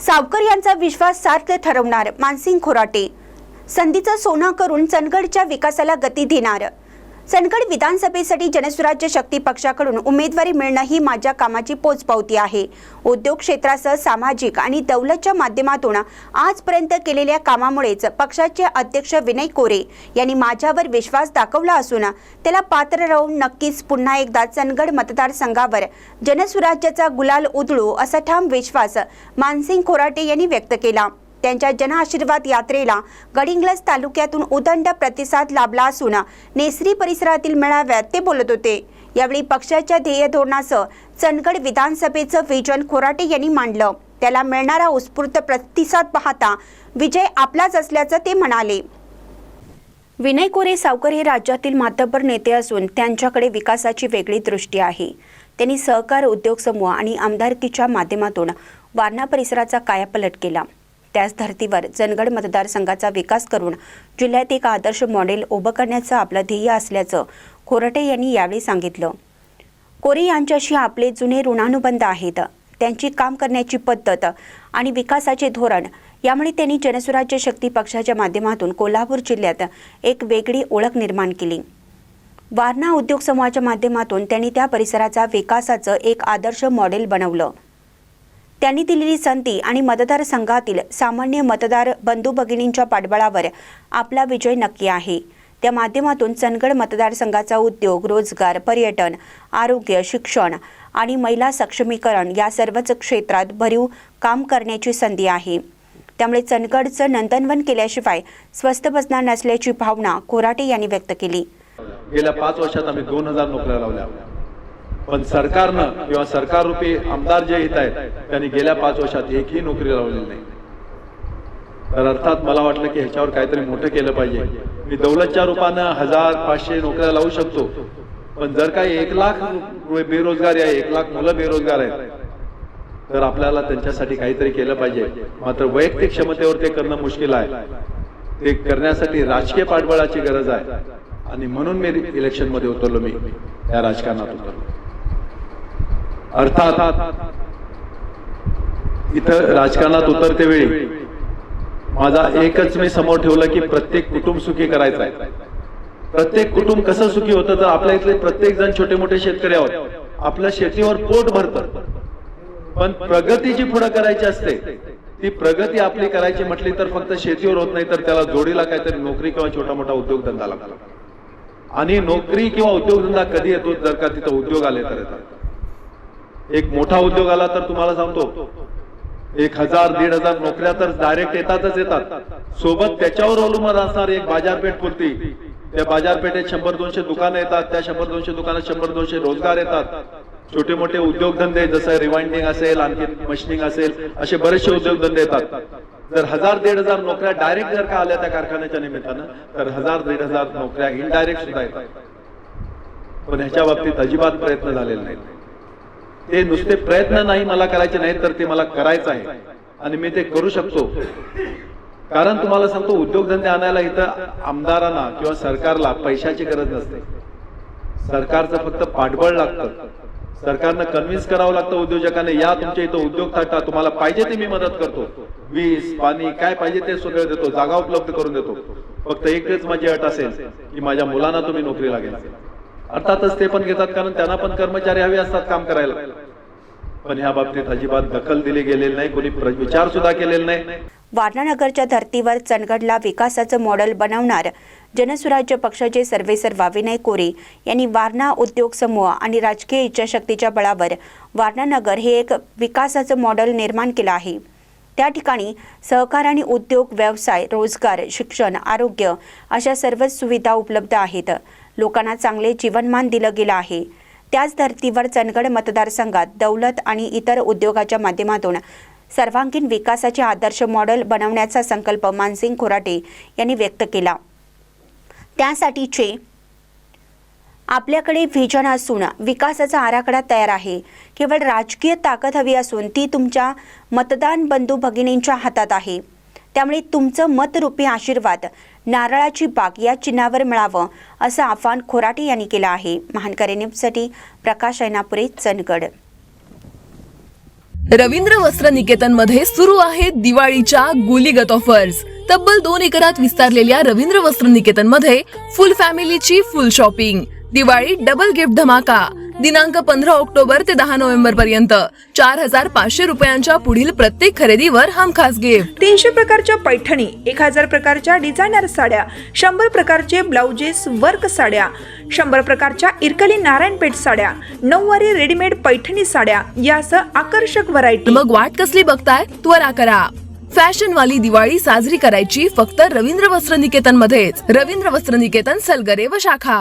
सावकर यांचा विश्वास सार्थ ठरवणार मानसिंग खोराटे। संधीचं सोनं करून चंदगडच्या विकासाला गती देणार। चंदगड विधानसभेसाठी जनसुराज्य शक्ती पक्षाकडून उमेदवारी मिळणं ही माझ्या कामाची पोचपावती आहे। उद्योग क्षेत्रासह सामाजिक आणि दौलतच्या माध्यमातून आजपर्यंत केलेल्या कामामुळेच पक्षाचे अध्यक्ष विनय कोरे यांनी माझ्यावर विश्वास दाखवला असून त्याला पात्र राहून नक्कीच पुन्हा एकदा चंदगड मतदारसंघावर जनसुराज्याचा गुलाल उधळू असा ठाम विश्वास मानसिंग खोराटे यांनी व्यक्त केला। त्यांच्या जनआशीर्वाद यात्रेला गडिंग्लज तालुक्यातून उदंड प्रतिसाद लाभला असून नेसरी परिसरातील मेळाव्यात ते बोलत होते। यावेळी पक्षाच्या ध्येय धोरणासह चंदगड विधानसभेचं विजन खोराटे यांनी मांडलं। त्याला मिळणारा उत्स्फूर्त प्रतिसाद पाहता विजय आपलाच असल्याचं ते म्हणाले। विनय कोरे सावकर हे राज्यातील मातब्बर नेते असून त्यांच्याकडे विकासाची वेगळी दृष्टी आहे। त्यांनी सहकार उद्योग समूह आणि आमदारकीच्या माध्यमातून वारणा परिसराचा कायापालट केला। त्याच धर्तीवर चंदगड मतदारसंघाचा विकास करून जिल्ह्यात एक आदर्श मॉडेल उभं करण्याचं आपलं ध्येय असल्याचं खोराटे यांनी यावेळी सांगितलं। कोरे यांच्याशी आपले जुने ऋणानुबंध आहेत। त्यांची काम करण्याची पद्धत आणि विकासाचे धोरण यामुळे त्यांनी जनसुराज्य शक्ती पक्षाच्या माध्यमातून कोल्हापूर जिल्ह्यात एक वेगळी ओळख निर्माण केली। वारणा उद्योग समूहाच्या माध्यमातून त्यांनी त्या परिसराचा विकासाचं एक आदर्श मॉडेल बनवलं। त्यांनी दिलेली संधी आणि मतदारसंघातील सामान्य मतदार बंधू भगिनींच्या पाठबळावर आपला विजय नक्की आहे। त्या माध्यमातून चंदगड मतदारसंघाचा उद्योग, रोजगार, पर्यटन, आरोग्य, शिक्षण आणि महिला सक्षमीकरण या सर्वच क्षेत्रात भरीव काम करण्याची संधी आहे। त्यामुळे चंदगडचं नंदनवन केल्याशिवाय स्वस्त बसणार नसल्याची भावना खोराटे यांनी व्यक्त केली। गेल्या 5 वर्षात आम्ही 2000 नोकऱ्या लावल्या, पण सरकारनं किंवा सरकार रूपी आमदार जे येत आहेत त्यांनी गेल्या 5 वर्षात एकही नोकरी लावलेली नाही। तर अर्थात मला वाटलं की ह्याच्यावर काहीतरी मोठं केलं पाहिजे। मी दौलतच्या रूपानं 1500 नोकऱ्या लावू शकतो, पण जर काही 1 लाख बेरोजगार आहे, 1 लाख मुलं बेरोजगार आहेत, तर आपल्याला त्यांच्यासाठी काहीतरी केलं पाहिजे। मात्र वैयक्तिक क्षमतेवर ते करणं मुश्किल आहे। ते करण्यासाठी राजकीय पाठबळाची गरज आहे आणि म्हणून मी इलेक्शन मध्ये उतरलो। मी या राजकारणात उतरलो। अर्थात इथं राजकारणात उतरते वेळी माझा एकच मी समोर ठेवलं की प्रत्येक कुटुंब सुखी करायचं आहे। प्रत्येक कुटुंब कसं सुखी होतं तर आपल्या इथले प्रत्येक जण छोटे मोठे शेतकरी आहोत, आपल्या शेतीवर पोट भरतं, पण प्रगती जी पुढे करायची असते ती प्रगती आपली करायची म्हटली तर फक्त शेतीवर होत नाही, तर त्याला जोडीला काहीतरी नोकरी किंवा छोटा मोठा उद्योगधंदा लागतो। आणि नोकरी किंवा उद्योगधंदा कधी येतो जर का तिथं उद्योग आले तर येतात। एक मोठा उद्योग आला तर तुम्हाला सांगतो 1000-1500 नोकऱ्या तर डायरेक्ट येतात। सोबत त्याच्यावर अवलंबून असणार एक बाजारपेठ पुरती, त्या बाजारपेठेत 100-200 दुकानं येतात, त्या 100-200 दुकानात 100-200 रोजगार येतात। छोटे मोठे उद्योगधंदे जसं रिवाइंडिंग असेल, आणखी मशीनिंग असेल, असे बरेचसे उद्योगधंदे येतात। जर 1000-1500 नोकऱ्या डायरेक्ट जर का आल्या त्या कारखान्याच्या निमित्तानं तर 1000-1500 नोकऱ्या इनडायरेक्ट सुद्धा येतात। पण ह्याच्या बाबतीत अजिबात प्रयत्न झालेले नाहीत। ते नुसते प्रयत्न नाही मला करायचे नाहीत, तर ते मला करायचं आहे आणि मी ते करू शकतो। कारण तुम्हाला सांगतो उद्योगधंदे आणायला इथं आमदारांना किंवा सरकारला पैशाची गरज नसते। सरकारचं फक्त पाठबळ लागतं। सरकारनं कन्व्हिन्स करावं लागतं उद्योजकांना, या तुमच्या इथं उद्योग टाका, तुम्हाला पाहिजे ते मी मदत करतो, वीज पाणी काय पाहिजे ते सगळं देतो, जागा उपलब्ध करून देतो। फक्त एकच माझी अट असेल की माझ्या मुलांना तुम्ही नोकरीला घ्या। अर्थातच ते पण घेतात, कारण त्यांना पण कर्मचारी हवे असतात काम करायला, पण ह्या बाबतीत अजिबात दखल दिली गेलेली नाही, कोणी विचार सुद्धा केलेला नाही। वारणा नगरच्या धर्तीवर चंदगडला विकासाचं मॉडेल बनवणार जनसुराज्य पक्षाचे सर्वेसर्वा विनय कोरे यांनी वारणा उद्योग समूह आणि राजकीय इच्छाशक्तीच्या बळावर वारणा नगर हे एक विकासाचं मॉडेल निर्माण केलं आहे। त्या ठिकाणी सहकार आणि उद्योग, व्यवसाय, रोजगार, शिक्षण, आरोग्य अशा सर्वच सुविधा उपलब्ध आहेत। लोकांना चांगले जीवनमान दिलं गेलं आहे। त्याच धर्तीवर चंदगड मतदारसंघात दौलत आणि इतर उद्योगाच्या माध्यमातून सर्वांगीण विकासाचे आदर्श मॉडेल बनवण्याचा संकल्प मानसिंग खोराटे यांनी व्यक्त केला। त्यासाठीचे आपल्याकडे व्हिजन असून विकासाचा आराखडा तयार आहे। केवळ राजकीय ताकद हवी असून ती तुमच्या मतदान बंधू भगिनींच्या हातात आहे। त्यामुळे तुमचं मतरूपी आशीर्वाद नारळाची बाग या चिन्हावर मिळावं असं आवाहन खोराटे यांनी केलं आहे। महानकरी न्यूजसाठी प्रकाश ऐनापुरे, चंदगड। रवींद्र वस्त्र निकेतन मध्ये सुरू आहेत दिवाळीच्या गुलीगत ऑफर्स. तब्बल 2 एकरात विस्तारलेल्या रवींद्र वस्त्र निकेतन मध्ये फुल फॅमिलीची full shopping. Diwali double gift धमाका. दिनांक 15 ऑक्टोबर ते 10 नोव्हेंबर पर्यंत 4,500 रुपयांच्या पुढील प्रत्येक खरेदीवर हमखास गिफ्ट. 300 प्रकारच्या पैठणी, 1000 प्रकारच्या डिझायनर साड्या, 100 प्रकारचे ब्लाउजेस वर्क साड्या, 100 प्रकारच्या इरकली नारायणपेठ साड्या, 9वारी रेडीमेड पैठणी साड्या यासह आकर्षक व्हरायटी. मग वाट कसली बघताय? त्वरा करा. फॅशन वाली दिवाळी साजरी करायची फक्त रवींद्र वस्त्र निकेतन मध्येच. रवींद्र वस्त्र निकेतन, सलगरे व शाखा.